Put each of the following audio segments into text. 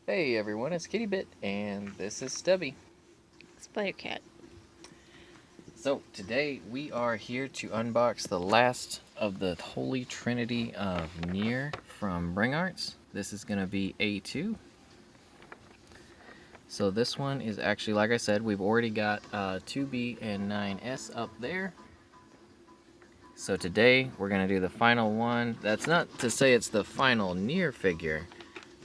Hey everyone, it's Kittybit, and this is Stubby. Spider Cat. So, today we are here to unbox the last of the holy trinity of NieR from BRING Arts. This is going to be A2. So this one is actually, like I said, we've already got 2B and 9S up there. So today we're going to do the final one. That's not to say it's the final NieR figure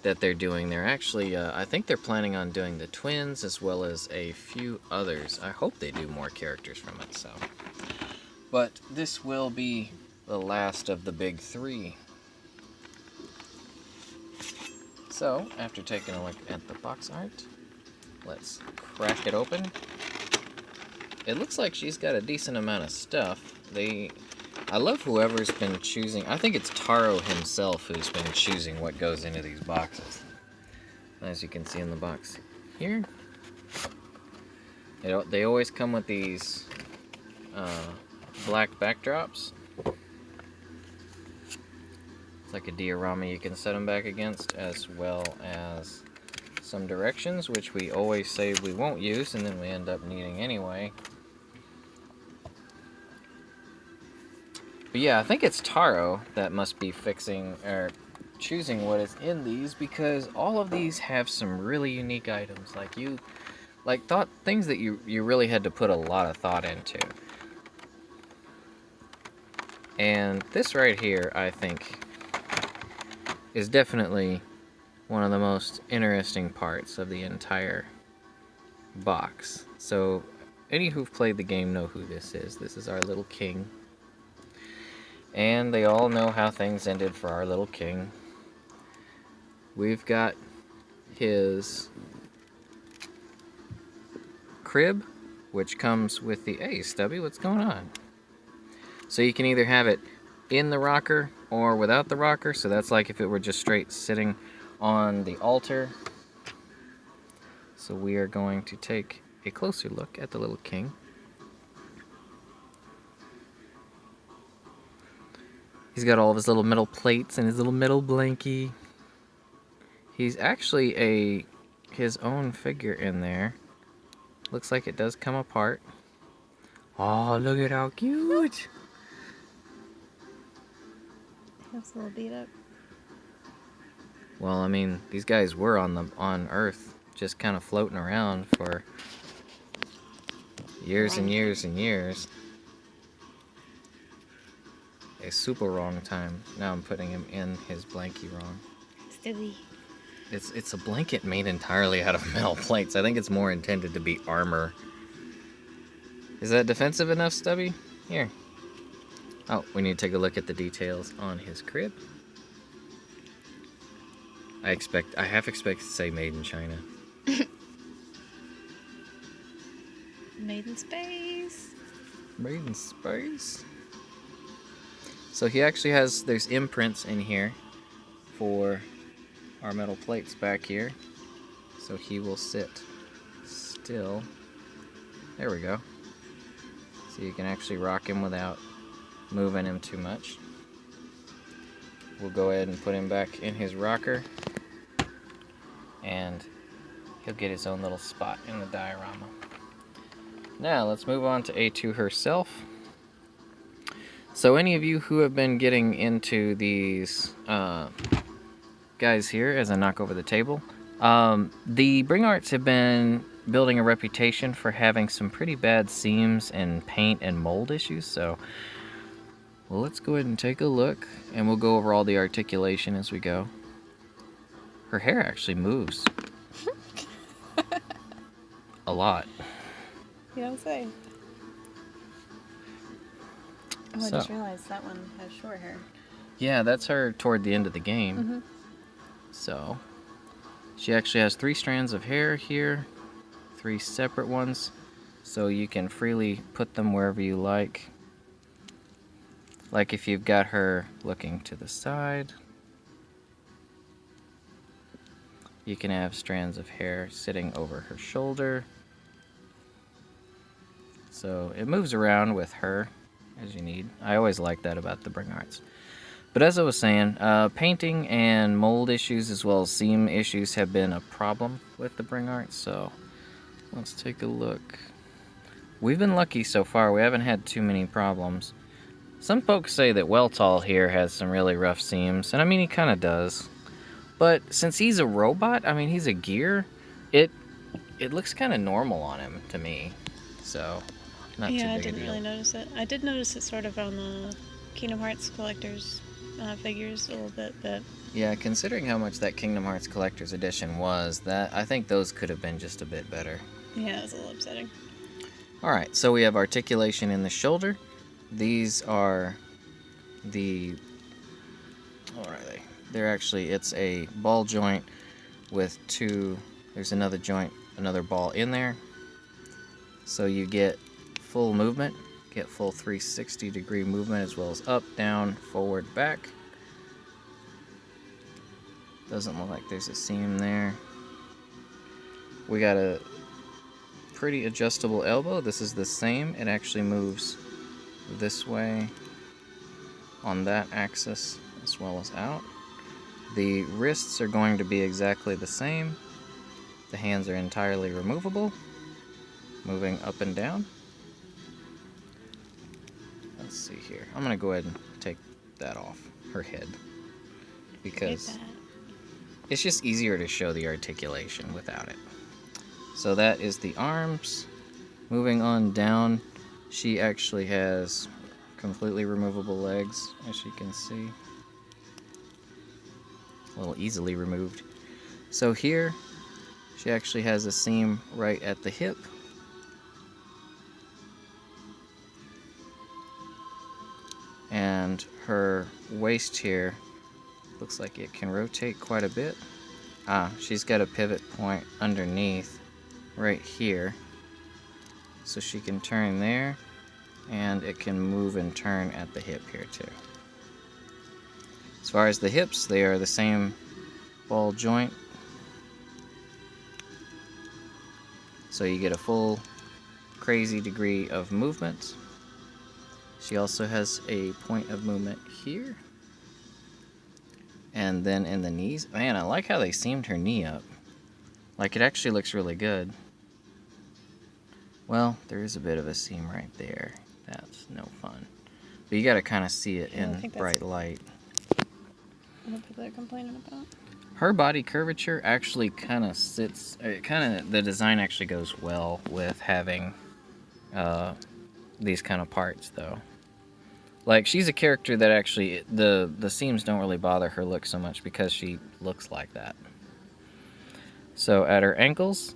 that they're doing. They're actually, I think they're planning on doing the twins as well as a few others. I hope they do more characters from it, so. But this will be the last of the big three. So, after taking a look at the box art, let's crack it open. It looks like she's got a decent amount of stuff. I love whoever's been choosing. I think it's Taro himself who's been choosing what goes into these boxes. As you can see in the box here, they always come with these black backdrops. It's like a diorama you can set them back against, as well as some directions, which we always say we won't use, and then we end up needing anyway. But yeah, I think it's Taro that must be fixing or choosing what is in these, because all of these have some really unique items. Things that you really had to put a lot of thought into. And this right here, I think, is definitely one of the most interesting parts of the entire box. So, any who've played the game know who this is. This is our little king. And they all know how things ended for our little king. We've got his crib, which comes with the... Hey, Stubby, what's going on? So you can either have it in the rocker or without the rocker. So that's like if it were just straight sitting on the altar. So we are going to take a closer look at the little king. He's got all of his little metal plates and his little metal blankie. He's actually his own figure in there. Looks like it does come apart. Oh, look at how cute! That's a little beat up. Well, I mean, these guys were on Earth, just kind of floating around for years and years and years. A super wrong time. Now I'm putting him in his blankie wrong. Stubby. It's a blanket made entirely out of metal plates. I think it's more intended to be armor. Is that defensive enough, Stubby? Here. Oh, we need to take a look at the details on his crib. I half expect to say made in China. Made in space. Made in space. So he actually there's imprints in here for our metal plates back here. So he will sit still. There we go. So you can actually rock him without moving him too much. We'll go ahead and put him back in his rocker, and he'll get his own little spot in the diorama. Now let's move on to A2 herself. So any of you who have been getting into these guys here, as I knock over the table, the BRING Arts have been building a reputation for having some pretty bad seams and paint and mold issues. So, well, let's go ahead and take a look, and we'll go over all the articulation as we go. Her hair actually moves a lot. You don't say. Oh, I just realized that one has short hair. Yeah, that's her toward the end of the game. Mm-hmm. So, she actually has 3 strands of hair here, 3 separate ones, so you can freely put them wherever you like. Like if you've got her looking to the side, you can have strands of hair sitting over her shoulder. So it moves around with her as you need. I always like that about the BRING Arts. But as I was saying, painting and mold issues as well as seam issues have been a problem with the BRING Arts, so let's take a look. We've been lucky so far. We haven't had too many problems. Some folks say that Weltall here has some really rough seams, and I mean, he kind of does. But since he's a robot, I mean, he's a gear, it looks kind of normal on him to me. So, not too big a deal. Yeah, I didn't really notice it. I did notice it sort of on the Kingdom Hearts collector's figures a little bit, but... Yeah, considering how much that Kingdom Hearts Collector's Edition was, that I think those could have been just a bit better. Yeah, it was a little upsetting. Alright, so we have articulation in the shoulder. These are the... What are they? They're actually, it's a ball joint with two... There's another joint, another ball in there. So you get full movement, get full 360-degree movement as well as up, down, forward, back. Doesn't look like there's a seam there. We got a pretty adjustable elbow. This is the same. It actually moves this way on that axis as well as out. The wrists are going to be exactly the same. The hands are entirely removable, moving up and down. Let's see here. I'm going to go ahead and take that off her head because it's just easier to show the articulation without it. So that is the arms. Moving on down, she actually has completely removable legs, as you can see. A little easily removed. So here, she actually has a seam right at the hip. And her waist here looks like it can rotate quite a bit. She's got a pivot point underneath right here. So she can turn there, and it can move and turn at the hip here too. As far as the hips, they are the same ball joint. So you get a full crazy degree of movement. She also has a point of movement here. And then in the knees, man, I like how they seamed her knee up. Like, it actually looks really good. Well, there is a bit of a seam right there. That's no fun. But you gotta kind of see it in bright light. What people are complaining about. Her body curvature actually kind of sits, the design actually goes well with having these kind of parts, though. Like, she's a character that actually, the seams don't really bother her look so much because she looks like that. So at her ankles,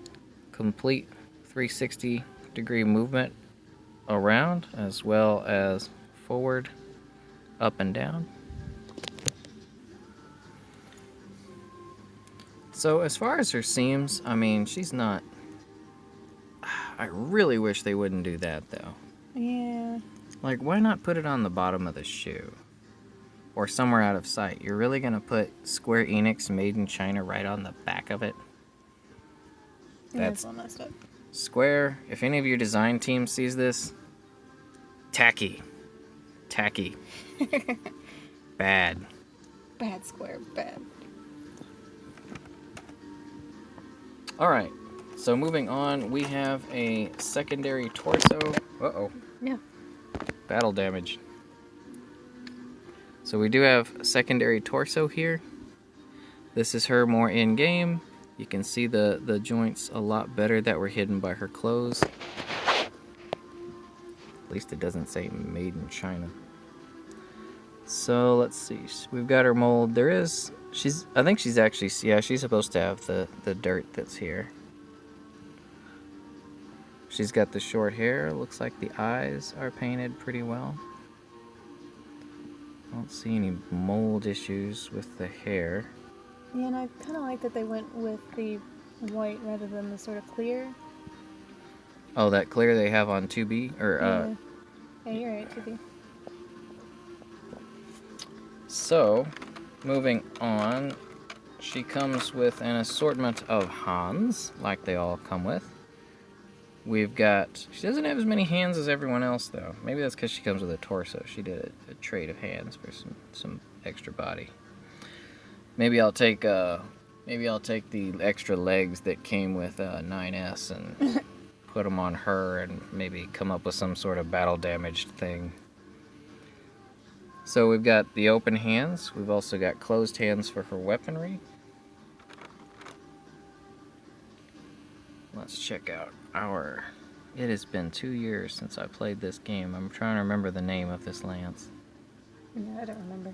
complete 360-degree movement around, as well as forward, up and down. So as far as her seams, I mean, she's not... I really wish they wouldn't do that, though. Yeah. Like, why not put it on the bottom of the shoe? Or somewhere out of sight? You're really gonna put Square Enix Made in China right on the back of it? That's all messed up. Square, if any of your design team sees this, tacky. Tacky. Bad. Bad Square, bad. Alright, so moving on, we have a secondary torso. Uh-oh. No. Battle damage. So we do have secondary torso here. This is her more in-game. You can see the joints a lot better that were hidden by her clothes. At least it doesn't say made in China. So let's see. We've got her mold. I think she's actually, yeah, she's supposed to have the dirt that's here. She's got the short hair. Looks like the eyes are painted pretty well. I don't see any mold issues with the hair. Yeah, and I kind of like that they went with the white rather than the sort of clear. Oh, that clear they have on 2B? Or, Yeah, you're right, 2B. So, moving on, she comes with an assortment of hands, like they all come with. We've got... She doesn't have as many hands as everyone else, though. Maybe that's because she comes with a torso. She did a trade of hands for some extra body. Maybe I'll take the extra legs that came with 9S and put them on her, and maybe come up with some sort of battle damaged thing. So we've got the open hands. We've also got closed hands for her weaponry. Let's check out our... It has been 2 years since I played this game. I'm trying to remember the name of this lance. No, I don't remember.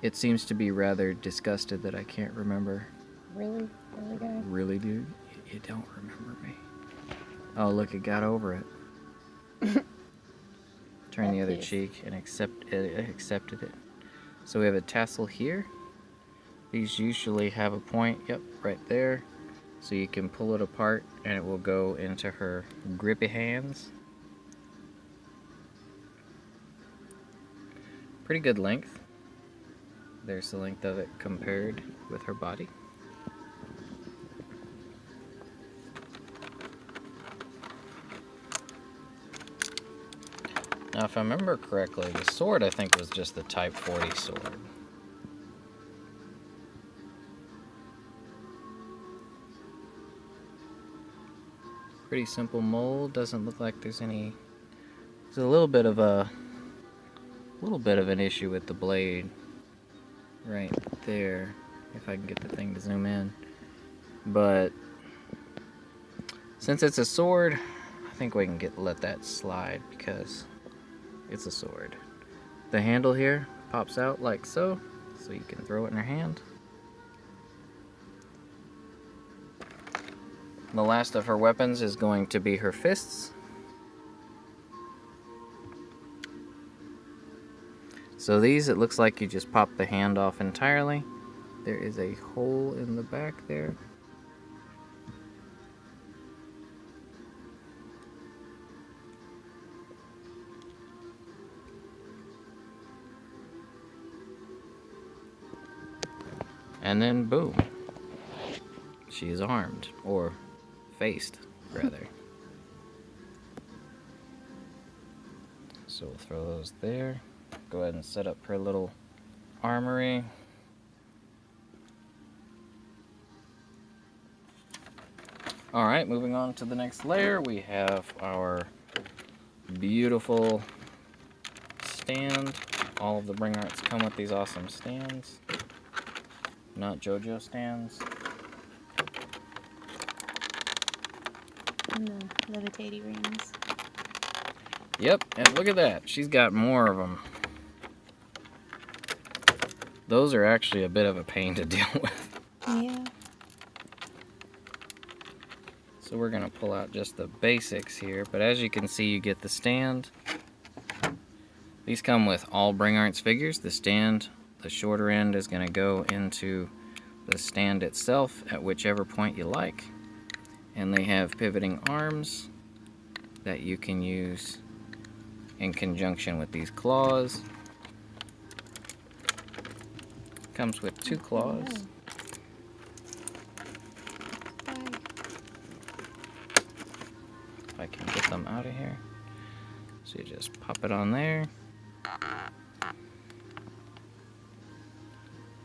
It seems to be rather disgusted that I can't remember. Really? Really, guy? Really, dude? You don't remember me. Oh, look, it got over it. Turn the other cheek and accepted it. So we have a tassel here. These usually have a point, yep, right there. So you can pull it apart and it will go into her grippy hands. Pretty good length. There's the length of it compared with her body. Now, if I remember correctly, the sword I think was just the Type 40 sword. Pretty simple mold. Doesn't look like there's any. There's a little bit of an issue with the blade right there. If I can get the thing to zoom in, but since it's a sword, I think we can let that slide because it's a sword. The handle here pops out like so you can throw it in her hand. The last of her weapons is going to be her fists. So these, it looks like you just pop the hand off entirely. There is a hole in the back there. And then boom, she is armed, or faced, rather. So we'll throw those there. Go ahead and set up her little armory. Alright, moving on to the next layer, we have our beautiful stand. All of the Bring Arts come with these awesome stands. Not JoJo stands. And the levitating rings. Yep, and look at that. She's got more of them. Those are actually a bit of a pain to deal with. Yeah. So we're going to pull out just the basics here. But as you can see, you get the stand. These come with all Bring Arts figures. The stand, the shorter end, is going to go into the stand itself at whichever point you like. And they have pivoting arms that you can use in conjunction with these claws. Comes with 2 claws. If I can get them out of here. So you just pop it on there.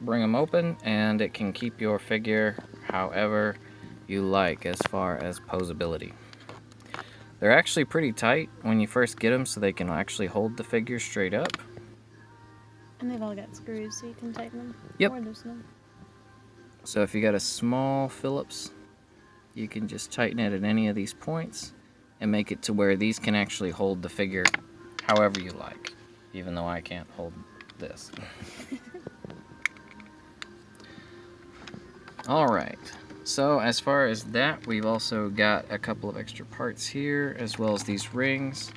Bring them open, and it can keep your figure however you like as far as posability. They're actually pretty tight when you first get them, so they can actually hold the figure straight up. And they've all got screws so you can tighten them. Yep. Or loosen them. So if you got a small Phillips, you can just tighten it at any of these points and make it to where these can actually hold the figure however you like, even though I can't hold this. Alright, so as far as that, we've also got a couple of extra parts here, as well as these rings.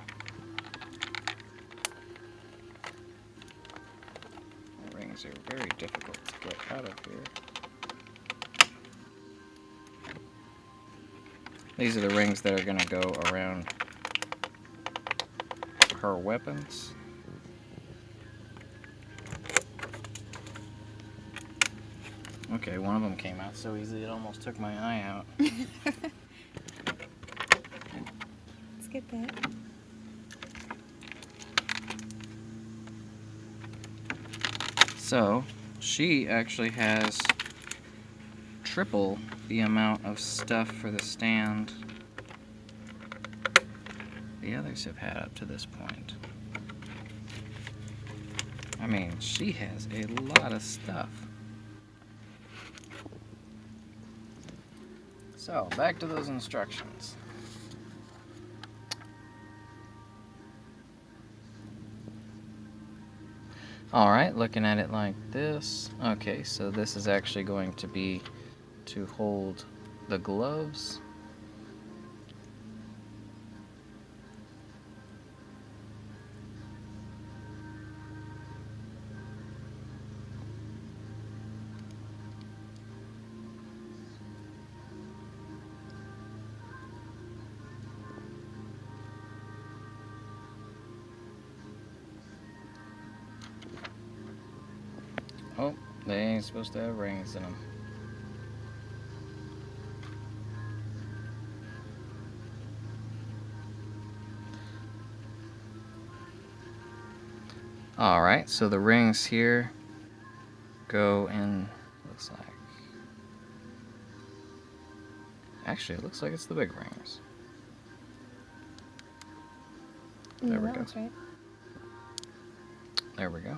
The rings are very difficult to get out of here. These are the rings that are going to go around her weapons. Okay, one of them came out so easy it almost took my eye out. Let's get that. So she actually has triple the amount of stuff for the stand the others have had up to this point. I mean, she has a lot of stuff. So, back to those instructions. Alright, looking at it like this. Okay, so this is actually going to be to hold the gloves. Oh, they ain't supposed to have rings in them. Alright, so the rings here go in, looks like. Actually, it looks like it's the big rings. There we go. That's right. There we go.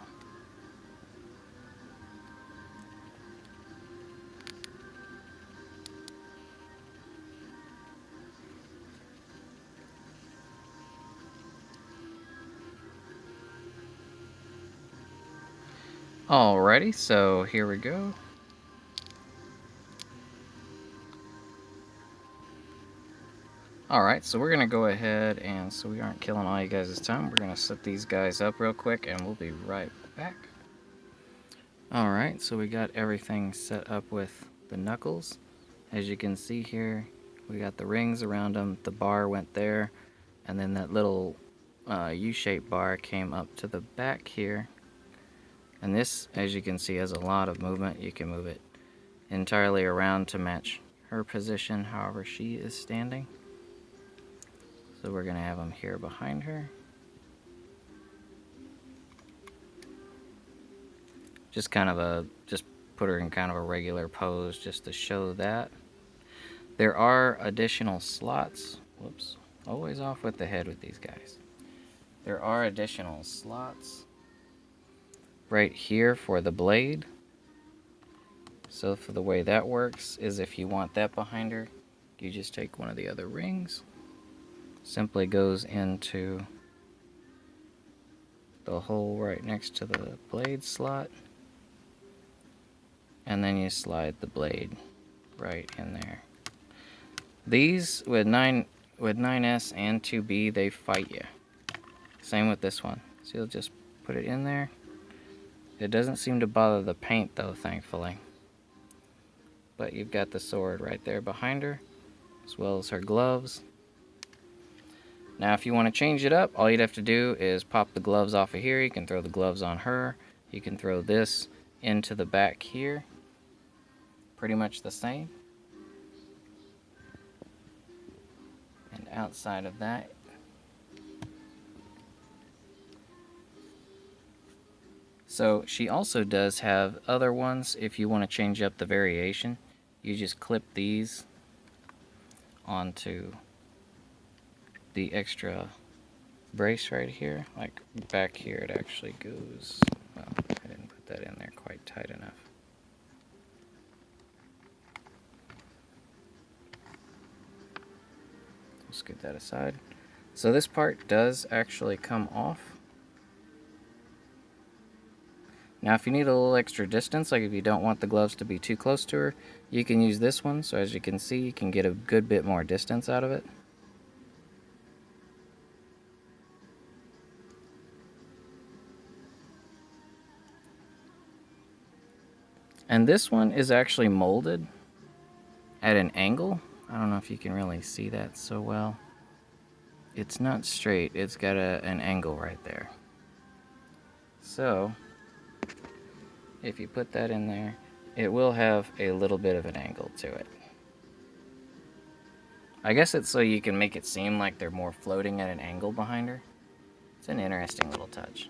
Alrighty, so here we go. Alright, so we're going to go ahead and, so we aren't killing all you guys' time, we're going to set these guys up real quick and we'll be right back. Alright, so we got everything set up with the knuckles. As you can see here, we got the rings around them, the bar went there, and then that little U-shaped bar came up to the back here. And this, as you can see, has a lot of movement. You can move it entirely around to match her position, however she is standing. So we're going to have them here behind her. Just kind of a, just put her in kind of a regular pose just to show that. There are additional slots. Whoops, always off with the head with these guys. There are additional slots right here for the blade. So for the way that works is if you want that behind her, you just take one of the other rings, simply goes into the hole right next to the blade slot, and then you slide the blade right in there. These with 9S and 2B, they fight you. Same with this one. So you'll just put it in there. It doesn't seem to bother the paint though, thankfully. But you've got the sword right there behind her, as well as her gloves. Now if you want to change it up, all you'd have to do is pop the gloves off of here. You can throw the gloves on her. You can throw this into the back here. Pretty much the same. And outside of that, so she also does have other ones. If you want to change up the variation, you just clip these onto the extra brace right here. Like back here it actually goes, well, I didn't put that in there quite tight enough. Let's get that aside. So this part does actually come off. Now if you need a little extra distance, like if you don't want the gloves to be too close to her, you can use this one. So as you can see, you can get a good bit more distance out of it. And this one is actually molded at an angle. I don't know if you can really see that so well. It's not straight, it's got an angle right there. So if you put that in there, it will have a little bit of an angle to it. I guess it's so you can make it seem like they're more floating at an angle behind her. It's an interesting little touch.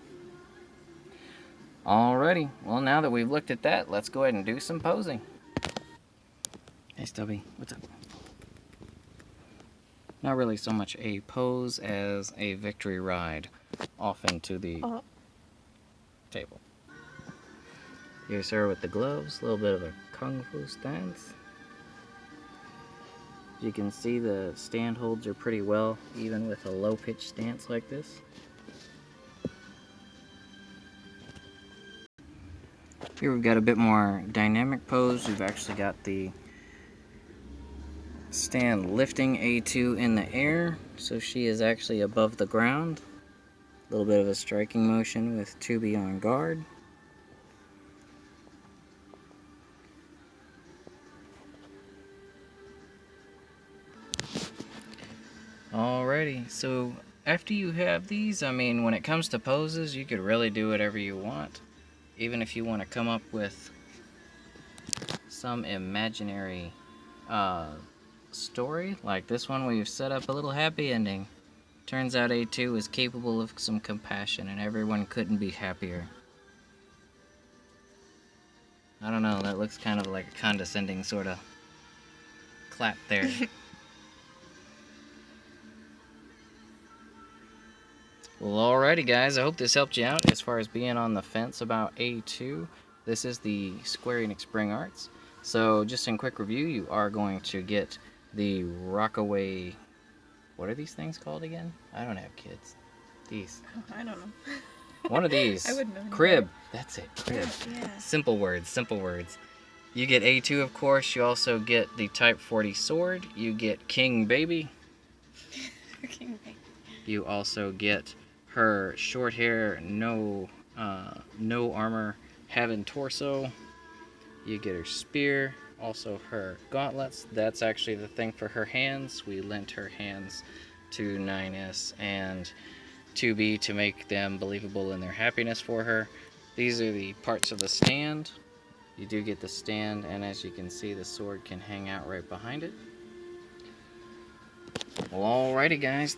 Alrighty, well now that we've looked at that, let's go ahead and do some posing. Hey Stubby, what's up? Not really so much a pose as a victory ride off into the table. Here's her with the gloves, a little bit of a kung fu stance. You can see the stand holds her pretty well, even with a low pitch stance like this. Here we've got a bit more dynamic pose. We've actually got the stand lifting A2 in the air, so she is actually above the ground. A little bit of a striking motion with 2B on guard. Alrighty, so after you have these, I mean, when it comes to poses, you could really do whatever you want. Even if you want to come up with some imaginary story, like this one where you've set up a little happy ending. Turns out A2 is capable of some compassion, and everyone couldn't be happier. I don't know, that looks kind of like a condescending sort of clap there. Well, alrighty guys, I hope this helped you out as far as being on the fence about A2. This is the Square Enix BRING Arts. So just in quick review, you are going to get the Rockaway... What are these things called again? I don't have kids. These. Oh, I don't know. One of these. I wouldn't know. Crib. That's it. Crib. Yeah. Simple words. Simple words. You get A2, of course. You also get the Type 40 sword. You get King Baby. King Baby. You also get her short hair, no armor, having torso. You get her spear. Also her gauntlets. That's actually the thing for her hands. We lent her hands to 9S and 2B to make them believable in their happiness for her. These are the parts of the stand. You do get the stand, and as you can see, the sword can hang out right behind it. Well, alrighty guys.